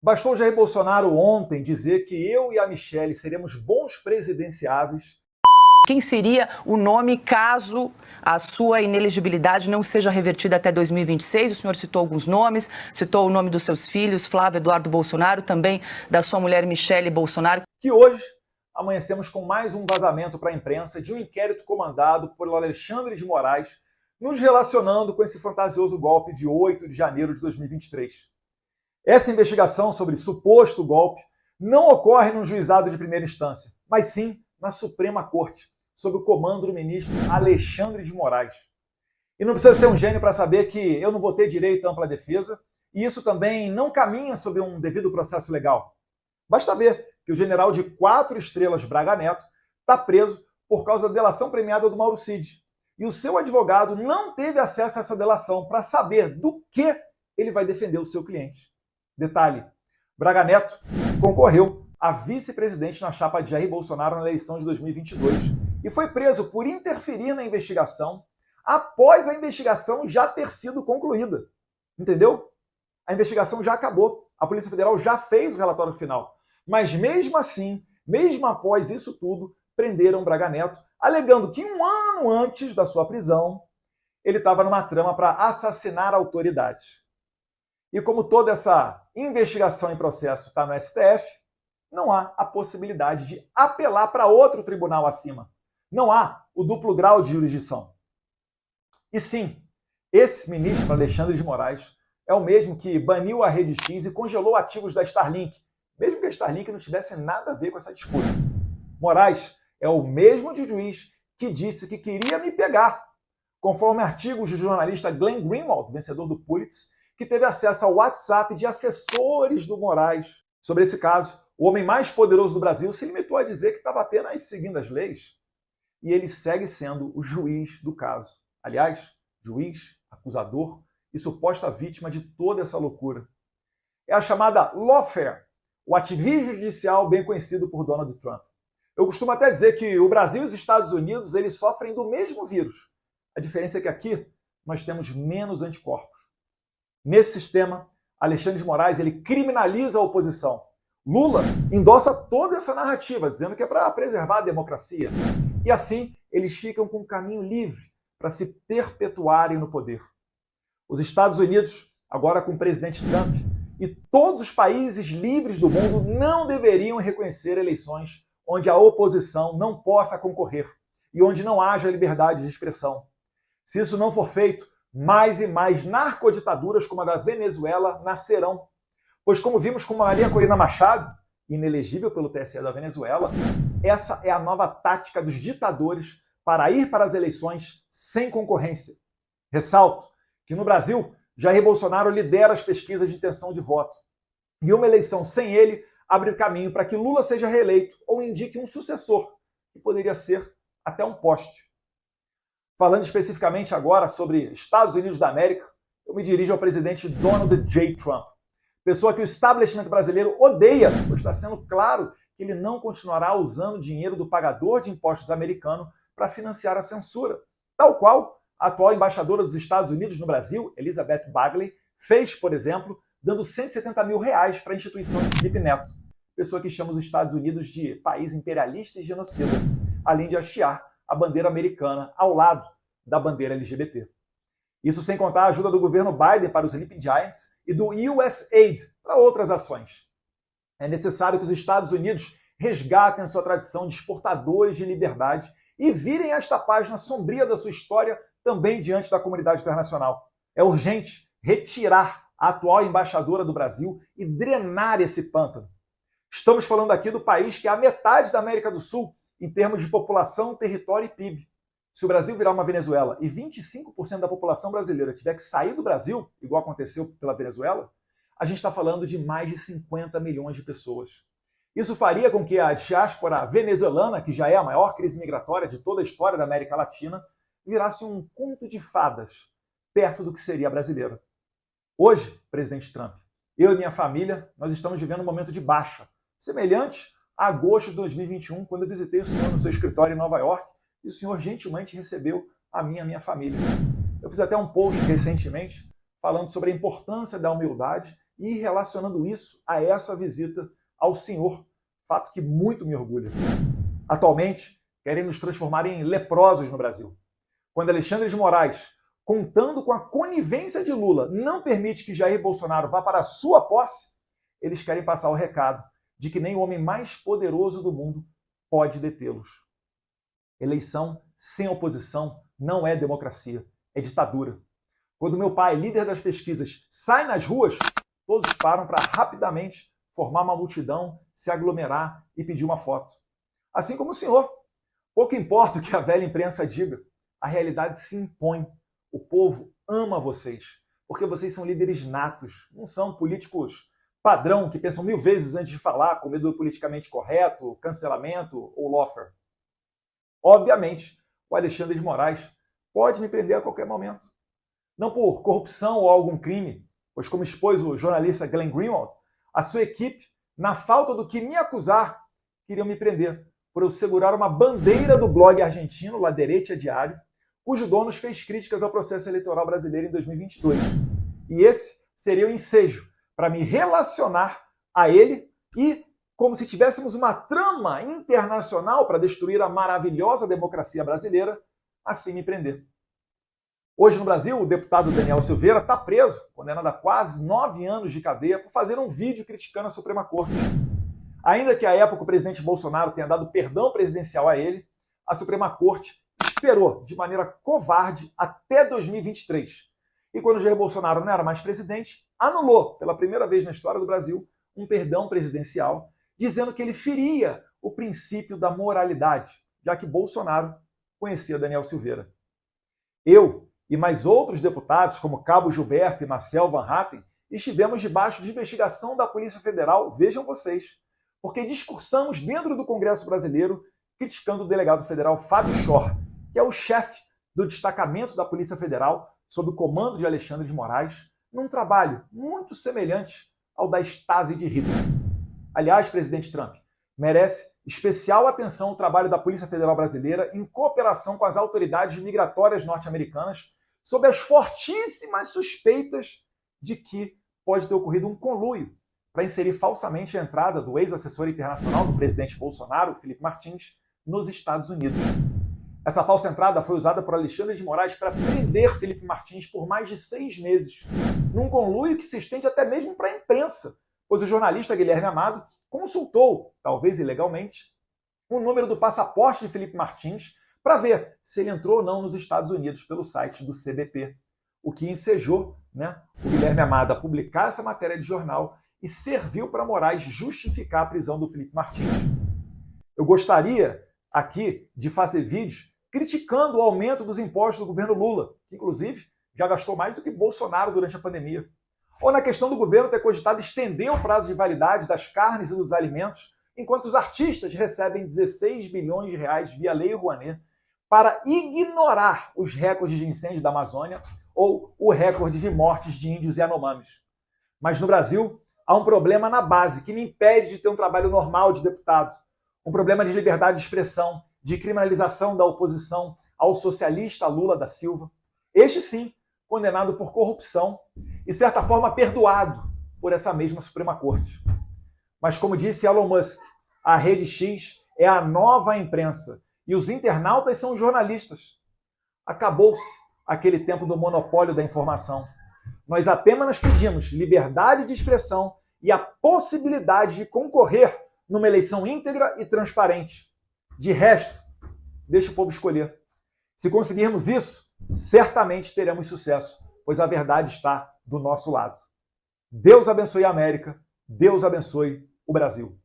Bastou Jair Bolsonaro ontem dizer que eu e a Michelle seremos bons presidenciáveis. Quem seria o nome caso a sua inelegibilidade não seja revertida até 2026? O senhor citou alguns nomes, citou o nome dos seus filhos, Flávio Eduardo Bolsonaro, também da sua mulher Michelle Bolsonaro. Que hoje amanhecemos com mais um vazamento para a imprensa de um inquérito comandado por Alexandre de Moraes, nos relacionando com esse fantasioso golpe de 8 de janeiro de 2023. Essa investigação sobre suposto golpe não ocorre num juizado de primeira instância, mas sim na Suprema Corte, sob o comando do ministro Alexandre de Moraes. E não precisa ser um gênio para saber que eu não vou ter direito à ampla defesa, e isso também não caminha sob um devido processo legal. Basta ver que o general de 4 estrelas Braga Neto está preso por causa da delação premiada do Mauro Cid. E o seu advogado não teve acesso a essa delação para saber do que ele vai defender o seu cliente. Detalhe, Braga Neto concorreu a vice-presidente na chapa de Jair Bolsonaro na eleição de 2022 e foi preso por interferir na investigação após a investigação já ter sido concluída. Entendeu? A investigação já acabou, a Polícia Federal já fez o relatório final. Mas mesmo assim, mesmo após isso tudo, prenderam Braga Neto, alegando que um ano antes da sua prisão, ele estava numa trama para assassinar a autoridade. E como toda essa investigação em processo está no STF, não há a possibilidade de apelar para outro tribunal acima. Não há o duplo grau de jurisdição. E sim, esse ministro Alexandre de Moraes é o mesmo que baniu a Rede X e congelou ativos da Starlink, mesmo que a Starlink não tivesse nada a ver com essa disputa. Moraes é o mesmo de juiz que disse que queria me pegar, conforme artigos do jornalista Glenn Greenwald, vencedor do Pulitzer, que teve acesso ao WhatsApp de assessores do Moraes. Sobre esse caso, o homem mais poderoso do Brasil se limitou a dizer que estava apenas seguindo as leis. E ele segue sendo o juiz do caso. Aliás, juiz, acusador e suposta vítima de toda essa loucura. É a chamada lawfare, o ativismo judicial bem conhecido por Donald Trump. Eu costumo até dizer que o Brasil e os Estados Unidos eles sofrem do mesmo vírus. A diferença é que aqui nós temos menos anticorpos. Nesse sistema, Alexandre de Moraes ele criminaliza a oposição. Lula endossa toda essa narrativa, dizendo que é para preservar a democracia. E assim, eles ficam com um caminho livre para se perpetuarem no poder. Os Estados Unidos, agora com o presidente Trump, e todos os países livres do mundo não deveriam reconhecer eleições onde a oposição não possa concorrer e onde não haja liberdade de expressão. Se isso não for feito, mais e mais narcoditaduras como a da Venezuela nascerão. Pois como vimos com Maria Corina Machado, inelegível pelo TSE da Venezuela, essa é a nova tática dos ditadores para ir para as eleições sem concorrência. Ressalto que no Brasil, Jair Bolsonaro lidera as pesquisas de intenção de voto. E uma eleição sem ele abre caminho para que Lula seja reeleito ou indique um sucessor, que poderia ser até um poste. Falando especificamente agora sobre Estados Unidos da América, eu me dirijo ao presidente Donald J. Trump, pessoa que o establishment brasileiro odeia, pois está sendo claro que ele não continuará usando dinheiro do pagador de impostos americano para financiar a censura, tal qual a atual embaixadora dos Estados Unidos no Brasil, Elizabeth Bagley, fez, por exemplo, dando R$170 mil para a instituição de Felipe Neto, pessoa que chama os Estados Unidos de país imperialista e genocida, além de hastear a bandeira americana ao lado da bandeira LGBT. Isso sem contar a ajuda do governo Biden para os Sleeping Giants e do USAID para outras ações. É necessário que os Estados Unidos resgatem a sua tradição de exportadores de liberdade e virem esta página sombria da sua história também diante da comunidade internacional. É urgente retirar a atual embaixadora do Brasil e drenar esse pântano. Estamos falando aqui do país que é a metade da América do Sul em termos de população, território e PIB. Se o Brasil virar uma Venezuela e 25% da população brasileira tiver que sair do Brasil, igual aconteceu pela Venezuela, a gente está falando de mais de 50 milhões de pessoas. Isso faria com que a diáspora venezuelana, que já é a maior crise migratória de toda a história da América Latina, virasse um conto de fadas, perto do que seria a brasileira. Hoje, presidente Trump, eu e minha família, nós estamos vivendo um momento de baixa, semelhante a agosto de 2021, quando eu visitei o senhor no seu escritório em Nova York, e o senhor gentilmente recebeu a minha família. Eu fiz até um post recentemente falando sobre a importância da humildade e relacionando isso a essa visita ao senhor, fato que muito me orgulha. Atualmente, querem nos transformar em leprosos no Brasil. Quando Alexandre de Moraes, contando com a conivência de Lula, não permite que Jair Bolsonaro vá para a sua posse, eles querem passar o recado de que nem o homem mais poderoso do mundo pode detê-los. Eleição sem oposição não é democracia, é ditadura. Quando meu pai, líder das pesquisas, sai nas ruas, todos param para rapidamente formar uma multidão, se aglomerar e pedir uma foto. Assim como o senhor. Pouco importa o que a velha imprensa diga, a realidade se impõe. O povo ama vocês, porque vocês são líderes natos, não são políticos padrão que pensam 1000 vezes antes de falar, com medo do politicamente correto, cancelamento ou lawfare. Obviamente, o Alexandre de Moraes pode me prender a qualquer momento. Não por corrupção ou algum crime, pois como expôs o jornalista Glenn Greenwald, a sua equipe, na falta do que me acusar, queriam me prender por eu segurar uma bandeira do blog argentino La Derecha Diário, cujo dono fez críticas ao processo eleitoral brasileiro em 2022. E esse seria o ensejo para me relacionar a ele e, como se tivéssemos uma trama internacional para destruir a maravilhosa democracia brasileira, assim me prender. Hoje no Brasil, o deputado Daniel Silveira está preso, condenado a quase 9 anos de cadeia por fazer um vídeo criticando a Suprema Corte. Ainda que à época o presidente Bolsonaro tenha dado perdão presidencial a ele, a Suprema Corte esperou de maneira covarde até 2023. E quando Jair Bolsonaro não era mais presidente, anulou, pela primeira vez na história do Brasil, um perdão presidencial, dizendo que ele feria o princípio da moralidade, já que Bolsonaro conhecia Daniel Silveira. Eu e mais outros deputados, como Cabo Gilberto e Marcel Van Hatten, estivemos debaixo de investigação da Polícia Federal, vejam vocês, porque discursamos dentro do Congresso brasileiro criticando o delegado federal Fábio Schor, que é o chefe do destacamento da Polícia Federal sob o comando de Alexandre de Moraes, num trabalho muito semelhante ao da Stasi de Hitler. Aliás, presidente Trump, merece especial atenção o trabalho da Polícia Federal Brasileira em cooperação com as autoridades migratórias norte-americanas sob as fortíssimas suspeitas de que pode ter ocorrido um conluio para inserir falsamente a entrada do ex-assessor internacional do presidente Bolsonaro, Felipe Martins, nos Estados Unidos. Essa falsa entrada foi usada por Alexandre de Moraes para prender Felipe Martins por mais de 6 meses, num conluio que se estende até mesmo para a imprensa, pois o jornalista Guilherme Amado consultou, talvez ilegalmente, o número do passaporte de Felipe Martins para ver se ele entrou ou não nos Estados Unidos pelo site do CBP, o que ensejou, o Guilherme Amado a publicar essa matéria de jornal e serviu para Moraes justificar a prisão do Felipe Martins. Eu gostaria aqui de fazer vídeos criticando o aumento dos impostos do governo Lula, que inclusive já gastou mais do que Bolsonaro durante a pandemia. Ou na questão do governo ter cogitado estender o prazo de validade das carnes e dos alimentos, enquanto os artistas recebem 16 bilhões de reais via Lei Rouanet para ignorar os recordes de incêndio da Amazônia ou o recorde de mortes de índios e anomames. Mas no Brasil, há um problema na base que me impede de ter um trabalho normal de deputado. Um problema de liberdade de expressão, de criminalização da oposição ao socialista Lula da Silva. Este sim, condenado por corrupção e, de certa forma, perdoado por essa mesma Suprema Corte. Mas, como disse Elon Musk, a Rede X é a nova imprensa e os internautas são os jornalistas. Acabou-se aquele tempo do monopólio da informação. Nós apenas pedimos liberdade de expressão e a possibilidade de concorrer numa eleição íntegra e transparente. De resto, deixa o povo escolher. Se conseguirmos isso, certamente teremos sucesso, pois a verdade está do nosso lado. Deus abençoe a América, Deus abençoe o Brasil.